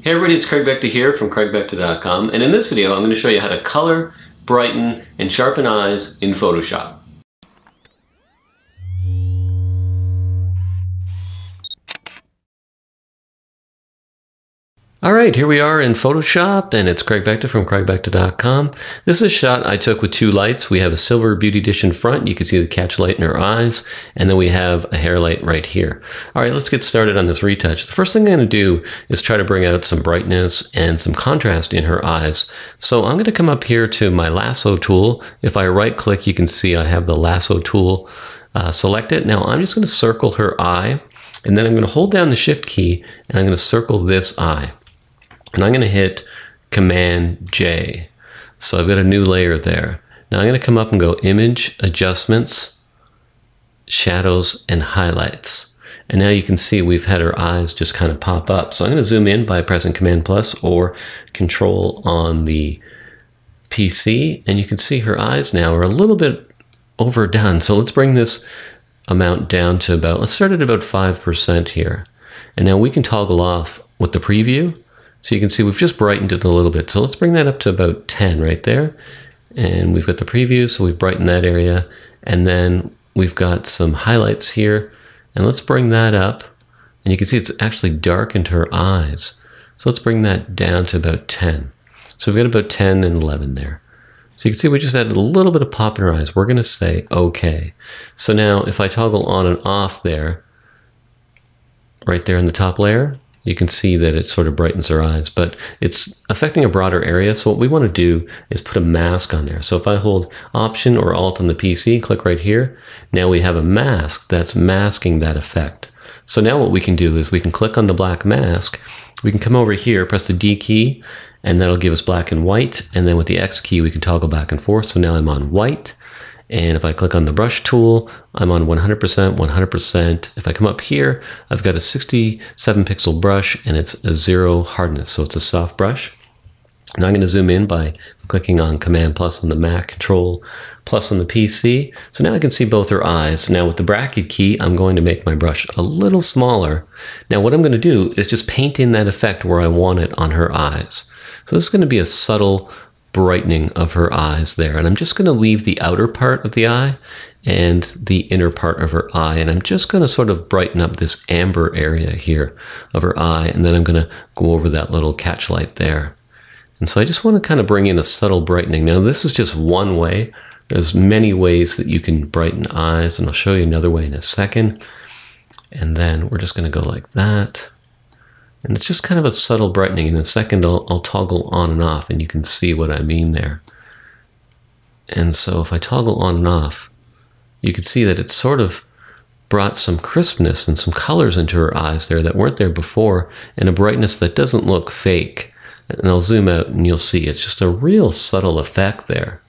Hey everybody, it's Craig Bechter here from craigbecter.com, and in this video I'm going to show you how to color, brighten, and sharpen eyes in Photoshop. Alright, here we are in Photoshop, and it's Craig Bechter from craigbecter.com. This is a shot I took with two lights. We have a silver beauty dish in front. You can see the catch light in her eyes, and then we have a hair light right here. Alright, let's get started on this retouch. The first thing I'm going to do is try to bring out some brightness and some contrast in her eyes. So I'm going to come up here to my lasso tool. If I right click, you can see I have the lasso tool selected. Now I'm just going to circle her eye, and then I'm going to hold down the shift key, and I'm going to circle this eye. And I'm going to hit Command J. So I've got a new layer there. Now I'm going to come up and go Image, Adjustments, Shadows, and Highlights. And now you can see we've had her eyes just kind of pop up. So I'm going to zoom in by pressing Command plus or Control on the PC. And you can see her eyes now are a little bit overdone. So let's bring this amount down to about, let's start at about 5% here. And now we can toggle off with the preview. So you can see we've just brightened it a little bit. So let's bring that up to about 10 right there. And we've got the preview, so we've brightened that area. And then we've got some highlights here. And let's bring that up. And you can see it's actually darkened her eyes. So let's bring that down to about 10. So we've got about 10 and 11 there. So you can see we just added a little bit of pop in her eyes. We're going to say OK. So now if I toggle on and off there, right there in the top layer, you can see that it sort of brightens her eyes, but it's affecting a broader area. So what we want to do is put a mask on there. So if I hold Option or Alt on the PC, click right here, now we have a mask that's masking that effect. So now what we can do is we can click on the black mask, we can come over here, press the D key, and that'll give us black and white. And then with the X key, we can toggle back and forth. So now I'm on white. And if I click on the brush tool, I'm on 100%, 100%. If I come up here, I've got a 67 pixel brush and it's a 0 hardness, so it's a soft brush. Now I'm going to zoom in by clicking on Command plus on the Mac, Control plus on the PC. So now I can see both her eyes. Now with the bracket key, I'm going to make my brush a little smaller. Now what I'm going to do is just paint in that effect where I want it on her eyes. So this is going to be a subtle brightening of her eyes there, and I'm just going to leave the outer part of the eye and the inner part of her eye, and I'm just going to sort of brighten up this amber area here of her eye, and then I'm going to go over that little catch light there. And so I just want to kind of bring in a subtle brightening. Now this is just one way. There's many ways that you can brighten eyes, and I'll show you another way in a second. And then we're just going to go like that. And it's just kind of a subtle brightening. In a second, I'll toggle on and off, and you can see what I mean there. And so if I toggle on and off, you can see that it sort of brought some crispness and some colors into her eyes there that weren't there before, and a brightness that doesn't look fake. And I'll zoom out, and you'll see it's just a real subtle effect there.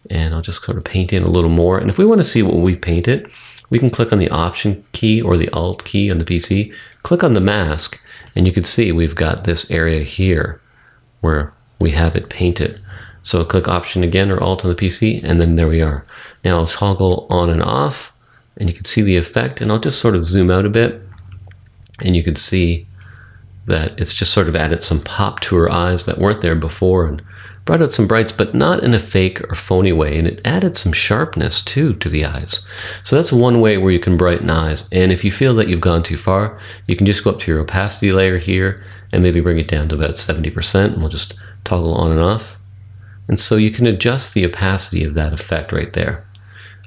And I'll just sort of paint in a little more. And if we want to see what we painted, we can click on the Option key or the Alt key on the PC, click on the mask, and you can see we've got this area here where we have it painted. So I'll click Option again or Alt on the PC, and then there we are. Now I'll toggle on and off, and you can see the effect, and I'll just sort of zoom out a bit, and you can see that it's just sort of added some pop to her eyes that weren't there before, and brought out some brights, but not in a fake or phony way, and it added some sharpness too to the eyes. So that's one way where you can brighten eyes, and if you feel that you've gone too far, you can just go up to your opacity layer here and maybe bring it down to about 70%, and we'll just toggle on and off. And so you can adjust the opacity of that effect right there.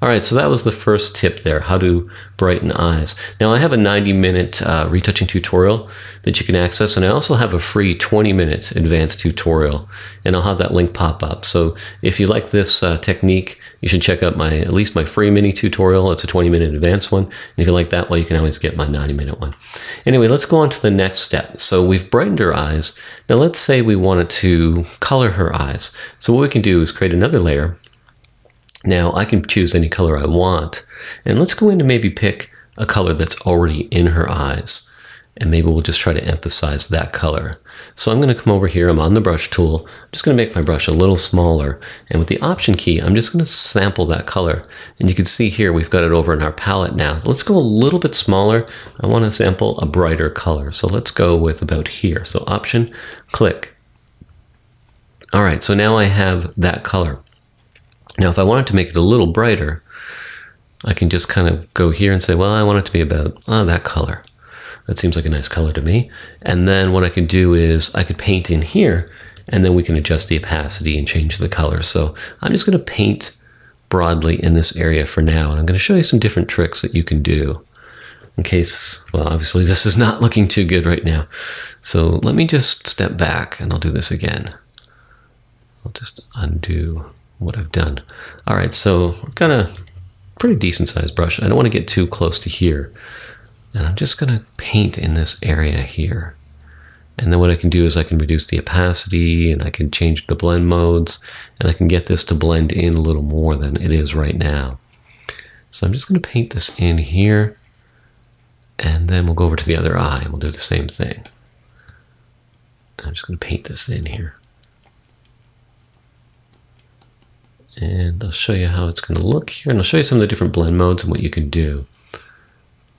Alright, so that was the first tip there, how to brighten eyes. Now I have a 90-minute retouching tutorial that you can access, and I also have a free 20-minute advanced tutorial, and I'll have that link pop up. So if you like this technique, you should check out at least my free mini tutorial. It's a 20-minute advanced one, and if you like that, well, you can always get my 90-minute one. Anyway, let's go on to the next step. So we've brightened her eyes. Now let's say we wanted to color her eyes. So what we can do is create another layer. Now I can choose any color I want, and let's go in and maybe pick a color that's already in her eyes. and maybe we'll just try to emphasize that color. So I'm going to come over here, I'm on the brush tool, I'm just going to make my brush a little smaller, and with the Option key, I'm just going to sample that color. And you can see here, we've got it over in our palette now. Let's go a little bit smaller. I want to sample a brighter color. So let's go with about here. So Option, click. All right, so now I have that color. Now, if I wanted to make it a little brighter, I can just kind of go here and say, well, I want it to be about that color. That seems like a nice color to me. And then what I can do is I could paint in here, and then we can adjust the opacity and change the color. So I'm just going to paint broadly in this area for now. And I'm going to show you some different tricks that you can do in case, well, obviously this is not looking too good right now. So let me just step back and I'll do this again. I'll just undo what I've done. All right, so I've got a pretty decent sized brush. I don't want to get too close to here. And I'm just going to paint in this area here. And then what I can do is I can reduce the opacity, and I can change the blend modes, and I can get this to blend in a little more than it is right now. So I'm just going to paint this in here, and then we'll go over to the other eye and we'll do the same thing. I'm just going to paint this in here. And I'll show you how it's going to look here, and I'll show you some of the different blend modes and what you can do.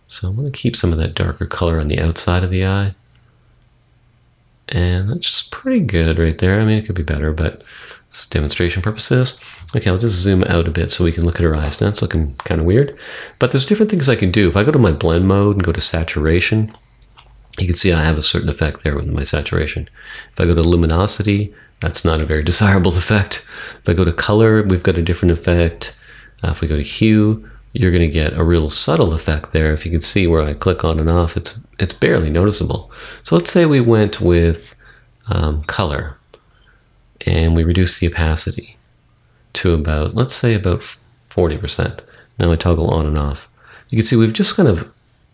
So I'm going to keep some of that darker color on the outside of the eye. And that's just pretty good right there. I mean, it could be better, but it's demonstration purposes. Okay, I'll just zoom out a bit so we can look at her eyes. Now it's looking kind of weird, but there's different things I can do. If I go to my blend mode and go to saturation, you can see I have a certain effect there with my saturation. If I go to luminosity, that's not a very desirable effect. If I go to color, we've got a different effect. If we go to hue, you're going to get a real subtle effect there. If you can see where I click on and off, it's barely noticeable. So let's say we went with color, and we reduce the opacity to about, let's say about 40%. Now I toggle on and off. You can see we've just kind of,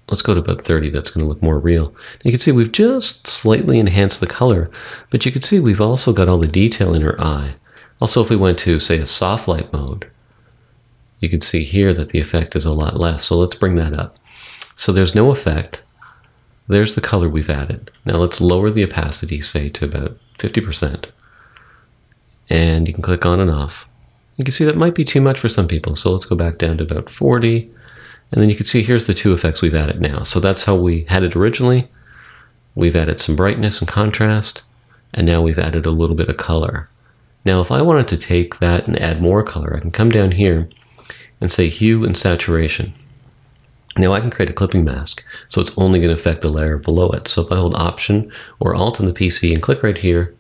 let's go to about 30, that's going to look more real. You can see we've just slightly enhanced the color, but you can see we've also got all the detail in her eye. Also, if we went to, say, a soft light mode, you can see here that the effect is a lot less. So let's bring that up. So there's no effect. There's the color we've added. Now let's lower the opacity, say, to about 50%. And you can click on and off. You can see that might be too much for some people. So let's go back down to about 40. And then you can see here's the two effects we've added now. So that's how we had it originally. We've added some brightness and contrast. And now we've added a little bit of color. Now if I wanted to take that and add more color, I can come down here and say hue and saturation. Now I can create a clipping mask, so it's only going to affect the layer below it. So if I hold Option or Alt on the PC and click right here,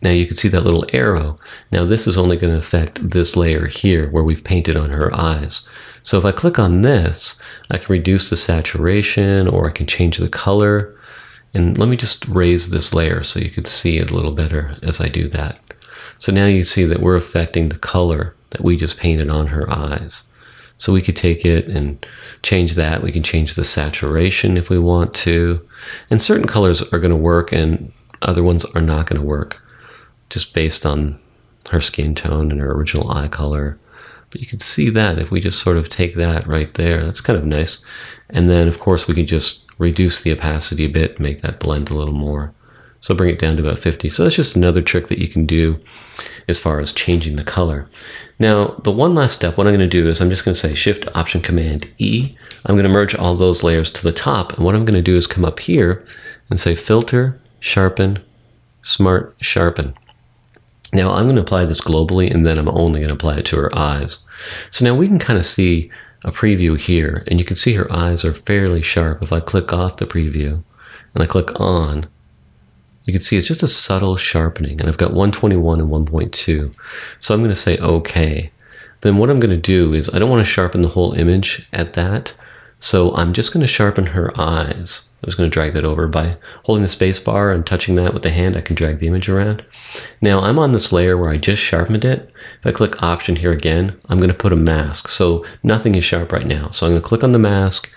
now you can see that little arrow. Now this is only going to affect this layer here where we've painted on her eyes. So if I click on this, I can reduce the saturation, or I can change the color. And let me just raise this layer so you can see it a little better as I do that. So now you see that we're affecting the color that we just painted on her eyes. So we could take it and change that. We can change the saturation if we want to. And certain colors are going to work and other ones are not going to work, just based on her skin tone and her original eye color. But you can see that if we just sort of take that right there, that's kind of nice. And then of course we can just reduce the opacity a bit, make that blend a little more. So bring it down to about 50. So that's just another trick that you can do as far as changing the color. Now, the one last step, what I'm going to do is I'm just going to say Shift Option Command E. I'm going to merge all those layers to the top. And what I'm going to do is come up here and say Filter, Sharpen, Smart Sharpen. Now I'm going to apply this globally, and then I'm only going to apply it to her eyes. So now we can kind of see a preview here, and you can see her eyes are fairly sharp. If I click off the preview and I click on, you can see it's just a subtle sharpening, and I've got 121 and 1.2. So I'm going to say OK. Then what I'm going to do is I don't want to sharpen the whole image at that. So I'm just going to sharpen her eyes. I'm just going to drag that over by holding the space bar and touching that with the hand. I can drag the image around. Now I'm on this layer where I just sharpened it. If I click Option here again, I'm going to put a mask. So nothing is sharp right now. So I'm going to click on the mask.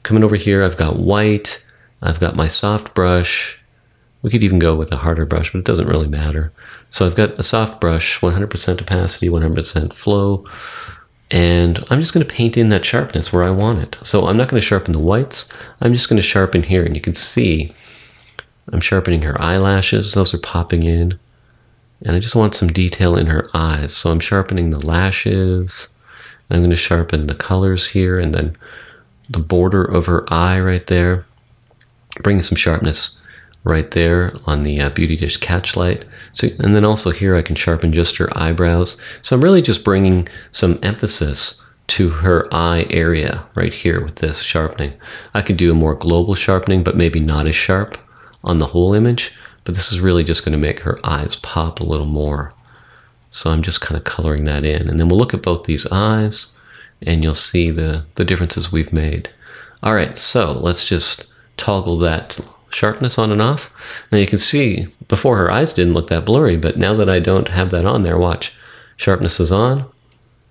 Coming over here, I've got white. I've got my soft brush. We could even go with a harder brush, but it doesn't really matter. So I've got a soft brush, 100% opacity, 100% flow. And I'm just going to paint in that sharpness where I want it. So I'm not going to sharpen the whites. I'm just going to sharpen here. And you can see I'm sharpening her eyelashes. Those are popping in. And I just want some detail in her eyes. So I'm sharpening the lashes. I'm going to sharpen the colors here and then the border of her eye right there. Bring some sharpness right there on the Beauty Dish Catchlight. So, and then also here I can sharpen just her eyebrows. So I'm really just bringing some emphasis to her eye area right here with this sharpening. I could do a more global sharpening, but maybe not as sharp on the whole image. But this is really just going to make her eyes pop a little more. So I'm just kind of coloring that in. And then we'll look at both these eyes and you'll see the differences we've made. All right, so let's just toggle that sharpness on and off. Now you can see before her eyes didn't look that blurry, but now that I don't have that on there, watch. Sharpness is on,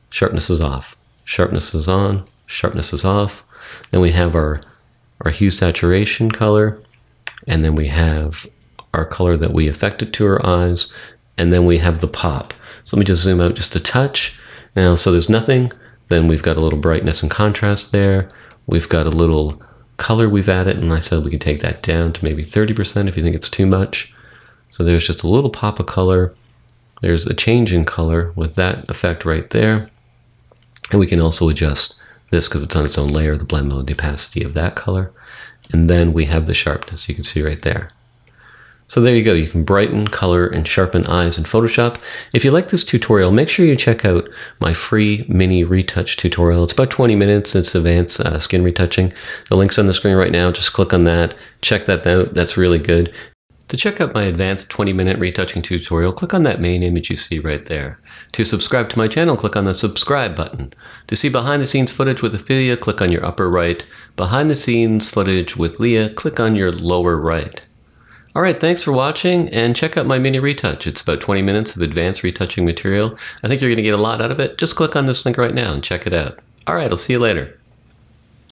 sharpness is off. Sharpness is on, sharpness is off. Then we have our hue saturation color, and then we have our color that we affected to her eyes, and then we have the pop. So let me just zoom out just a touch. Now, so there's nothing, then we've got a little brightness and contrast there. We've got a little color we've added, and I said we can take that down to maybe 30% if you think it's too much. So there's just a little pop of color. There's a change in color with that effect right there. And we can also adjust this because it's on its own layer, the blend mode, the opacity of that color. And then we have the sharpness you can see right there. So there you go. You can brighten, color, and sharpen eyes in Photoshop. If you like this tutorial, make sure you check out my free mini retouch tutorial. It's about 20 minutes. It's advanced skin retouching. The link's on the screen right now. Just click on that. Check that out. That's really good. To check out my advanced 20-minute retouching tutorial, click on that main image you see right there. To subscribe to my channel, click on the subscribe button. To see behind-the-scenes footage with Ophelia, click on your upper right. Behind-the-scenes footage with Leah, click on your lower right. All right, thanks for watching, and check out my mini retouch. It's about 20 minutes of advanced retouching material. I think you're going to get a lot out of it. Just click on this link right now and check it out. All right, I'll see you later.